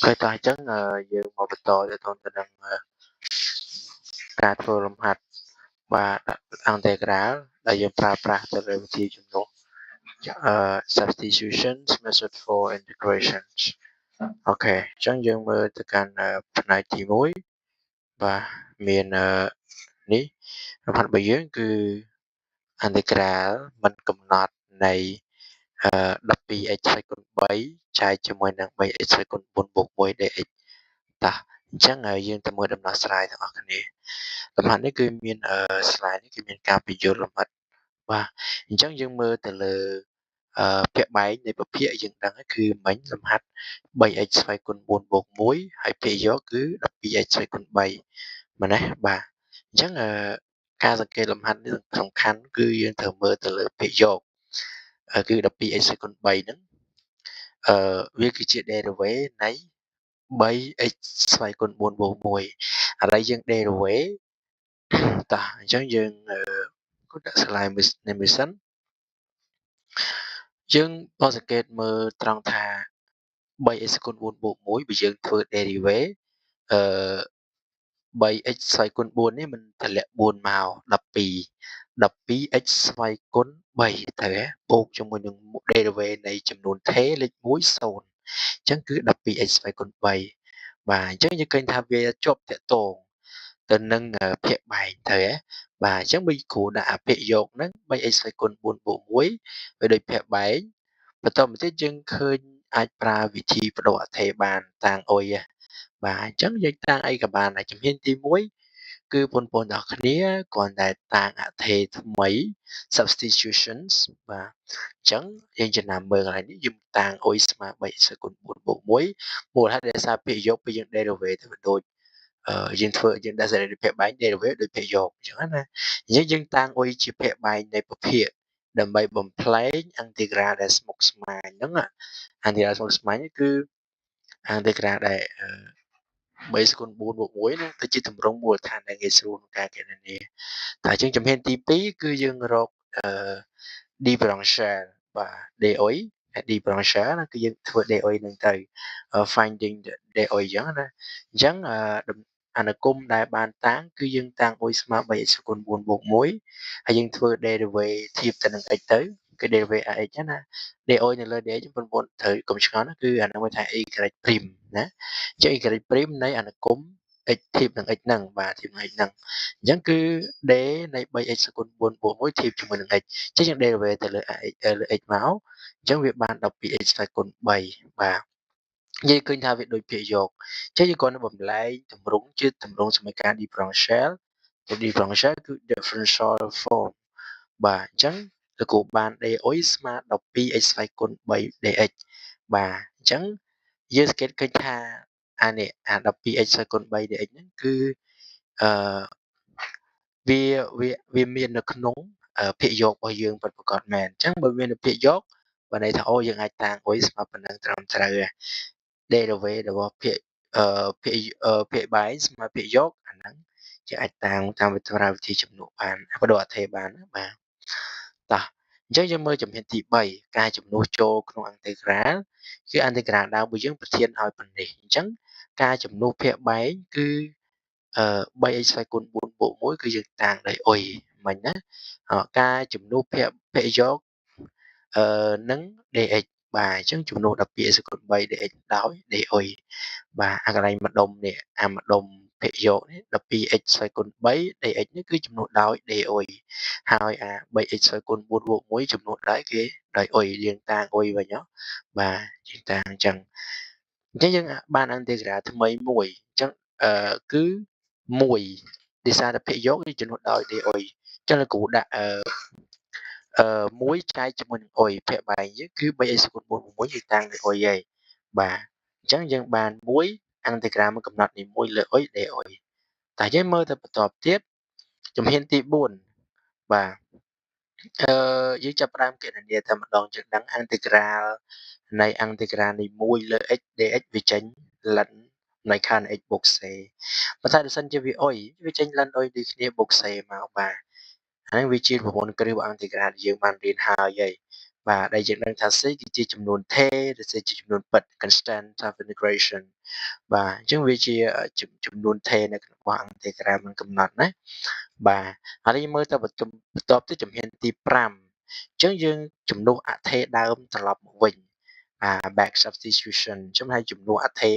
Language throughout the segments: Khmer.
Khởi tài chấn dương một bịch tội để tôn tìnhការធ្វើលំហាត់បាទអន្តរការដែលយើងប្រើប្រាស់ទៅលើវិធីជំនួសsubstitutions method for integrations អូខេអញ្ចឹងយើងមើលទៅកាន់ផ្នែកទី1បាទមាននេះលំហាត់របស់យើងគឺអន្តរការមិនកំណត់នៃ12x គុណ3ចែកជាមួយនឹង 3x គុណ4បូក 1 dx តាអញ្ចឹងយើងទៅមើលដំណោះស្រាយទាំងអស់គ្នាលំហាត់នេះគឺមានslide នេះគឺមានការបញ្យល់លំហាត់បាទអញ្ចឹងយើងមើលទៅលើភាគបែកនៃពភាគយើងដឹងគឺមិញលំហាត់ 3x ស្វ័យគុណ4បូក1ហើយភាគយកគឺ 12x ស្វ័យគុណ3មែនទេបាទអញ្ចឹងការសង្កេតលំហាត់នេះសំខាន់គឺយើងត្រូវមើលទៅលើភាគយកគឺ 12x ស្វ័យគុណ3ហ្នឹងវាគឺជា derivative នៃ 3x ស្វ័យគុណ4បូក1ឥឡូវយើង derivative តោះអញ្ចឹងយើងគូដាក់ slide នេះសិនយើងបកសង្កេតមើលត្រង់ថា 3x គុណ4បូក1បើយើងធ្វើ derivative 3x ស្វ័យគុណ4នេះមិនតម្លាក់4មក12x ស្វ័យគុណ3ទៅបូកជាមួយនឹង derivative នៃចំនួនថេរលេខ1 0អញ្ចឹងគឺ 12x ស្វ័យគុណ3បាទអញ្ចឹងយើងឃើញថាវាជាប់តាក់ទងទៅនឹងភាគបែកទៅបាទអញ្ចឹងបើគ្រូដាក់ភាគយកហ្នឹង 3x ស្វ័យគុណ4បូក1វាដូចភាគបែកបន្តមកទៀតយើងឃើញអាចប្រើវិធីបដូរអថេរបានតាំងអុយបាទអញ្ចឹងយើងតាំងអីក៏បានដែរជំហានទី1គឺបងប្អូនទាំងគ្នាគ្រាន់តែតាំងអថេរថ្មី substitutions បាទអញ្ចឹងយើងចំណាំមើលកន្លែងនេះយើងតាំងអុយស្មើ 3x ស្វ័យគុណ4បូក1មូលហេតុដោយសារភាគយកពេលយើង derivative ទៅដូចយើងធ្វើយើងដាក់សេរីភាពបែង derivative ដូចភាគយកអញ្ចឹងណាអញ្ចឹងយើងតាំងអុយជាភាគបែងនៃពភាគដើម្បីបំផ្លែង integral ដែលស្មុគស្មាញហ្នឹង integral ស្មុគស្មាញគឺ integral ដែល3គុណ4បូក1ហ្នឹងទៅជាទម្រង់មូលដ្ឋានដែលងាយស្រួលក្នុងការគណនាតែអញ្ចឹងជំហានទី2គឺយើងរកdifferential បាទ DOI differential ណាគឺយើងធ្វើ DOI ហ្នឹងទៅ finding DOI អញ្ចឹងណាអញ្ចឹងអនុគមដែលបានតាំងគឺយើងតាំងអុយស្មើ 3x គុណ4បូក1ហើយយើងធ្វើ derivative ទៅនឹង x ទៅគឺ derivative ax ណា DOI នៅលើ dx បងប្អូនត្រូវកុំឆ្ងល់គឺអានោះវាថា y' ណាអញ្ចឹង y' នៃអនុគម x ធៀបនឹង x ហ្នឹងបាទធៀបនឹង x ហ្នឹងអញ្ចឹងគឺ d នៃ 3x គុណ4បូក1ធៀបជាមួយនឹង x អញ្ចឹងយើង derivative ទៅលើ x មកអញ្ចឹងវាបាន 12x ស្វ័យគុណ3បាទនិយាយឃើញថាវាដូចភាគយកអញ្ចឹងយើងគ្រាន់តែបំលែងទម្រង់ជាទម្រង់សមីការ differential ទៅ differential គឺ differential form បាទអញ្ចឹងលោកគ្រូបាន DOI ស្មើ 12x ស្វ័យគុណ3 dx បាទអញ្ចឹងយើងសង្កេតឃើញថាអានេះអា 12x ស្វ័យគុណ3 dx ហ្នឹងគឺអឺវាមាននៅក្នុងភាគយករបស់យើងពិតប្រាកដមែនអញ្ចឹងបើមាននៅភាគយកបើន័យថាអូយើងអាចតាំងអុយស្មើប៉ុណ្ណឹងត្រឹមត្រូវ derivative របស់ភាគបែកស្មើភាគយកអាហ្នឹងជាអាចតាំងតាមវិធីជំនួសបានបដូរអថេរបានណាបាទតោះអញ្ចឹងយើងមើលជំហានទី3ការជំនួសចូលក្នុងអន្តរក្រាលគឺអន្តរក្រាលដើមរបស់យើងប្រធានឲ្យប៉ុណ្នេះអញ្ចឹងការជំនួសភាគបែកគឺ3x ស្វ័យគុណ4បូក1គឺយើងតាំងដោយអុយមិញណាការជំនួសភាគយកនឹង dx បាទអញ្ចឹងជំនួស 12x គុណ3 dx ដោយ dy បាទអាកន្លែងម្ដុំនេះអាម្ដុំភាគយកនេះ 12x ស្វ័យគុណ3 dx នេះគឺជំនួសដោយ dy ហើយអា 3x ស្វ័យគុណ4បូក1ជំនួសដោយគេដោយអុយយើងតាំងអុយវិញបាទយើងតាំងអញ្ចឹងយើងបានអន្តរក្រាលថ្មីមួយអញ្ចឹងគឺ1ដោយសារតែភាគយកគឺជំនួសដោយ dy អញ្ចឹងលោកគ្រូដាក់1ចែកជាមួយនឹងអុយភាគបែកយើងគឺ 3x គុណ4បូក1យើងតាំងដោយអុយឯងបាទអញ្ចឹងយើងបាន1អន្តរក្រាលមួយកំណត់នេះ1លើអុយ dy តែយើងមើលទៅបន្តទៀតជំហានទី4បាទយើងចាប់ផ្ដើមគណនាតែម្ដងយើងដឹងអន្តរក្រាលនៃអន្តរក្រាលនៃ1លើ x dx វាចេញលិននៃខណ្ឌ x បូក c បើតែបើសិនជាវាអុយវាចេញលិនអុយដូចគ្នាបូក c មកបាទហើយវាជាប្រព័ន្ធគ្រឹះអន្តរក្រាលដែលយើងបានរៀនហើយបាទដែលយើងដឹងថា c គឺជាចំនួនថេរឬ c ជាចំនួនពិត constant of integration បាទអញ្ចឹងវាជាចំនួនថេរនៅក្នុងអន្តរក្រាមនឹងកំណត់ណាបាទហើយយើងមើលទៅបន្ទាប់ទៅជំហានទី5អញ្ចឹងយើងជំនួសអថេរដើមត្រឡប់មកវិញback substitution អញ្ចឹងហើយជំនួសអថេរ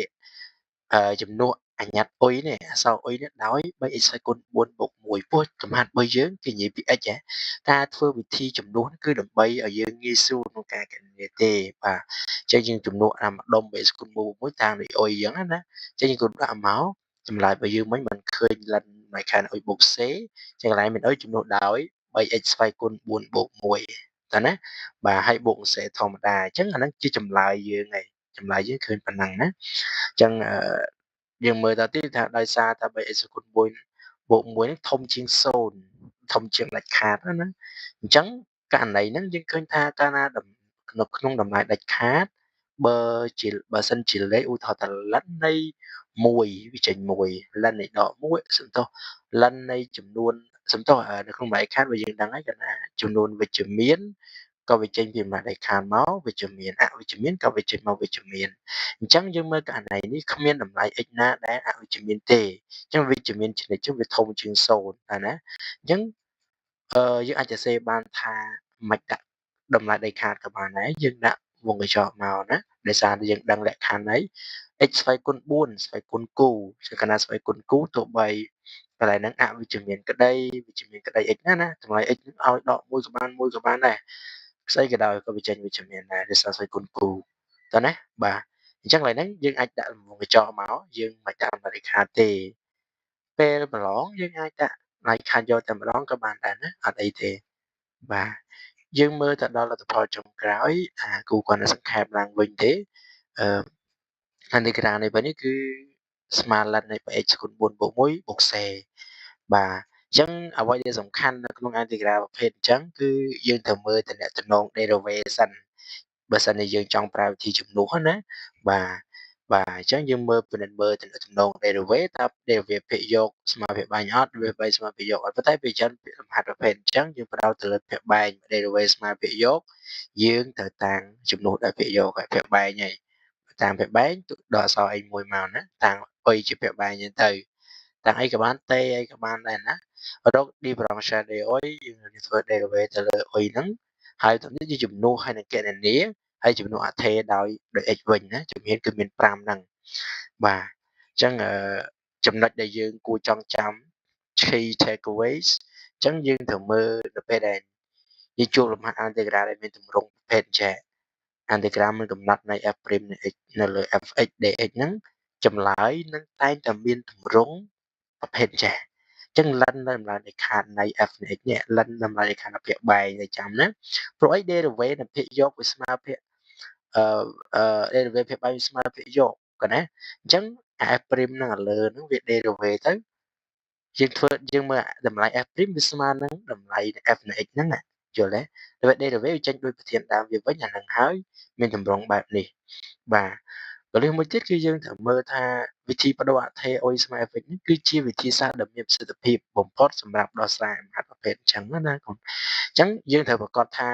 ជំនួសអញ្ញត្តិអុយនេះអក្សរអុយនេះដោយ 3x ហើយគុណ4បូក1ពោះកំហាត់3យើងគេនិយាយពី x ការធ្វើវិធីជំនួសគឺដើម្បីឲ្យយើងងាយស្រួលក្នុងការគណនាទេបាទអញ្ចឹងយើងជំនួសអាម្ដុំ 3x គុណ1បូក1តាមដូចអុយអញ្ចឹងណាអញ្ចឹងយើងគុណដាក់មកចម្លើយរបស់យើងមិញមិនឃើញលិនមិនខានអុយបូក c អញ្ចឹងកន្លែងមានអុយជំនួសដោយ 3x ស្វ័យគុណ4បូក1តើណាបាទហើយបូក c ធម្មតាអញ្ចឹងអាហ្នឹងជាចម្លើយយើងហើយចម្លើយយើងឃើញប៉ុណ្ណឹងណាអញ្ចឹងយើងមើលទៅទៀតថាដោយសារតែ 3x គុណ1បូក1នេះធំជាង0ធំជាងដាច់ខាតណាអញ្ចឹងករណីហ្នឹងយើងឃើញថាកាលណានៅក្នុងតម្លៃដាច់ខាតបើសិនជាលេខឧទាហរណ៍ថាលិននៃ1វាចេញ1លិននៃដក1សំទោសលិននៃចំនួនសំទោសនៅក្នុងតម្លៃខាតវាយើងដឹងហើយកាលណាចំនួនវិជ្ជមានក៏វាចេញពីម្លាស់ដៃខាងមកវិជ្ជមានអវិជ្ជមានក៏វាចេញមកវិជ្ជមានអញ្ចឹងយើងមើលករណីនេះគ្មានតម្លៃ x ណាដែលអវិជ្ជមានទេអញ្ចឹងវិជ្ជមានជនិតវាធំជាង0តែណាអញ្ចឹងយើងអាចសរសេរបានថាមិនដាក់តម្លៃដីខាតក៏បានដែរយើងដាក់វងកញ្ចក់មកណាដោយសារយើងដឹងលក្ខខណ្ឌហើយ x ស្វ័យគុណ4ស្វ័យគុណគូជាកណាស្វ័យគុណគូទោះបីកន្លែងហ្នឹងអវិជ្ជមានក្តីវិជ្ជមានក្តី x ណាតម្លៃ x នឹងឲ្យដក1ក៏បានដែរស្អីក៏ដោយក៏វាចេញវិជ្ជមានដែរដោយសារស្វ័យគុណគូតើណាបាទអញ្ចឹងឡើយហ្នឹងយើងអាចដាក់វងកញ្ចក់មកយើងមិនដាក់តម្លៃដីខាតទេពេលប្រឡងយើងអាចដាក់តម្លៃខាតយកតែម្ដងក៏បានដែរណាអត់អីទេបាទយើងមើលទៅដល់លទ្ធផលចុងក្រោយគូគាត់នឹងសង្ខេបឡើងវិញទេអឺអានេះក្រានេះវិញនេះគឺស្មើលិននៃ x គុណ4បូក1បូក c បាទអញ្ចឹងអ្វីដែលសំខាន់នៅក្នុងអន្តរក្រាប្រភេទអញ្ចឹងគឺយើងត្រូវមើលតំណែង derivation សិនបើសិនជាយើងចង់ប្រើវិធីជំនួសណាបាទអញ្ចឹងយើងមើលពិនិត្យមើលតំណែង derivation ថា derivation ភាគយកស្មើភាគបែងអត់ derivation ស្មើភាគយកអត់ប៉ុន្តែពេលចឹងលំហាត់ប្រភេទអញ្ចឹងយើងផ្ដោតទៅលើភាគបែង derivation ស្មើភាគយកយើងត្រូវតាំងជំនួសដោយភាគយកហើយភាគបែងហើយតាមភាគបែងដកអក្សរ x មួយមកណាតាំងអុយជាភាគបែងហ្នឹងទៅតាំងអីក៏បានតេអីក៏បានដែរណារក differential នៃអុយយើងធ្វើ derivation ទៅលើអុយហ្នឹងហើយទៅនេះជាជំនួសហើយនឹងគណនាហើយជំនួសអថេរដោយ x វិញណាជំហានគឺមាន5ហ្នឹងបាទអញ្ចឹងចំណុចដែលយើងគួរចងចាំ key takeaways អញ្ចឹងយើងត្រូវមើលនៅពេលដែលយើងជួបលំហាត់អន្តរក្រាដែលមានទម្រង់ប្រភេទចេះអន្តរក្រាមានកំណត់នៃ f' នៃ x នៅលើ fx dx ហ្នឹងចម្លើយនឹងតែងតែមានទម្រង់ប្រភេទចេះចឹងលិននៅតម្លៃនៃខាតនៃ f នៃ x នេះលិនតម្លៃនៃខាតភាគបែងឲ្យចាំណាព្រោះអី derivative នៃភាគយកវាស្មើភាគderivative ភាគបែងស្មើភាគយកក៏ណាអញ្ចឹងអា f' ហ្នឹងឥលើហ្នឹងវា derivative ទៅយើងមើលតម្លៃ f' វាស្មើនឹងតម្លៃ f នៃ x ហ្នឹងយល់ទេតែ derivative ចេញដោយប្រធានដើមវាវិញអាហ្នឹងហើយមានទម្រង់បែបនេះបាទកលឹះមួយទៀតគឺយើងត្រូវមើលថាវិធីបដូរអថេរអុយស្មើ fx នេះគឺជាវិធីសាស្ត្រដ៏មានប្រសិទ្ធភាពបំផុតសម្រាប់ដោះស្រាយមហាប្រភេទអញ្ចឹងណាកូនអញ្ចឹងយើងត្រូវប្រកាសថា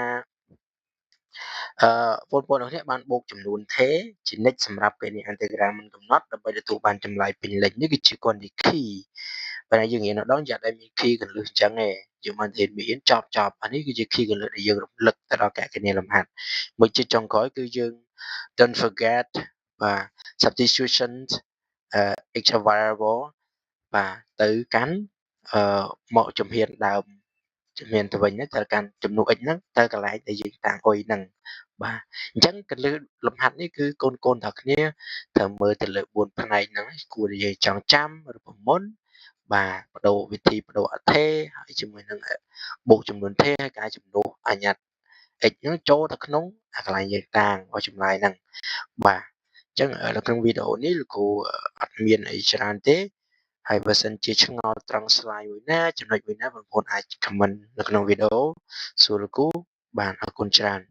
បងប្អូនទាំងនេះបានបូកចំនួនថេរជានិច្ចសម្រាប់ពេលនេះអន្តរក្រាមមិនកំណត់ដើម្បីទទួលបានចម្លើយពេញលេញនេះគឺជាគន្លឹះ key បើយើងរៀនដល់យ៉ាងដែលមាន key កន្លឹះអញ្ចឹងឯងយើងមិនហ៊ានមានចប់អានេះគឺជា key កន្លឹះដែលយើងរំលឹកទៅដល់កណនីលំហាត់មួយជិតចុងក្រោយគឺយើង don't forget បាទ substitution each variable បាទទៅកាន់មកជំហានដើមជំហានទៅវិញទៅកាន់ចំនួន x ហ្នឹងទៅកន្លែងដែលយើងតាំងអុយហ្នឹងបាទអញ្ចឹងកលឹះលំហាត់នេះគឺកូនទាំងគ្នាត្រូវមើលទៅលើ4ផ្នែកហ្នឹងគួរដែលយើងចង់ចាំឬប្រមុនបាទបដូរវិធីបដូរអថេរហើយជាមួយនឹងបូកចំនួនថេរហើយការចំនួនអញ្ញត្តិ x ហ្នឹងចូលទៅក្នុងកន្លែងយើងតាំងឲ្យចម្លើយហ្នឹងបាទអញ្ចឹងនៅក្នុងវីដេអូនេះលោកគ្រូអត់មានអីច្រើនទេហើយបើសិនជាឆ្ងល់ត្រង់ slide មួយណាចំណុចមួយណាបងប្អូនអាច comment នៅក្នុងវីដេអូសួរលោកគ្រូបានអរគុណច្រើន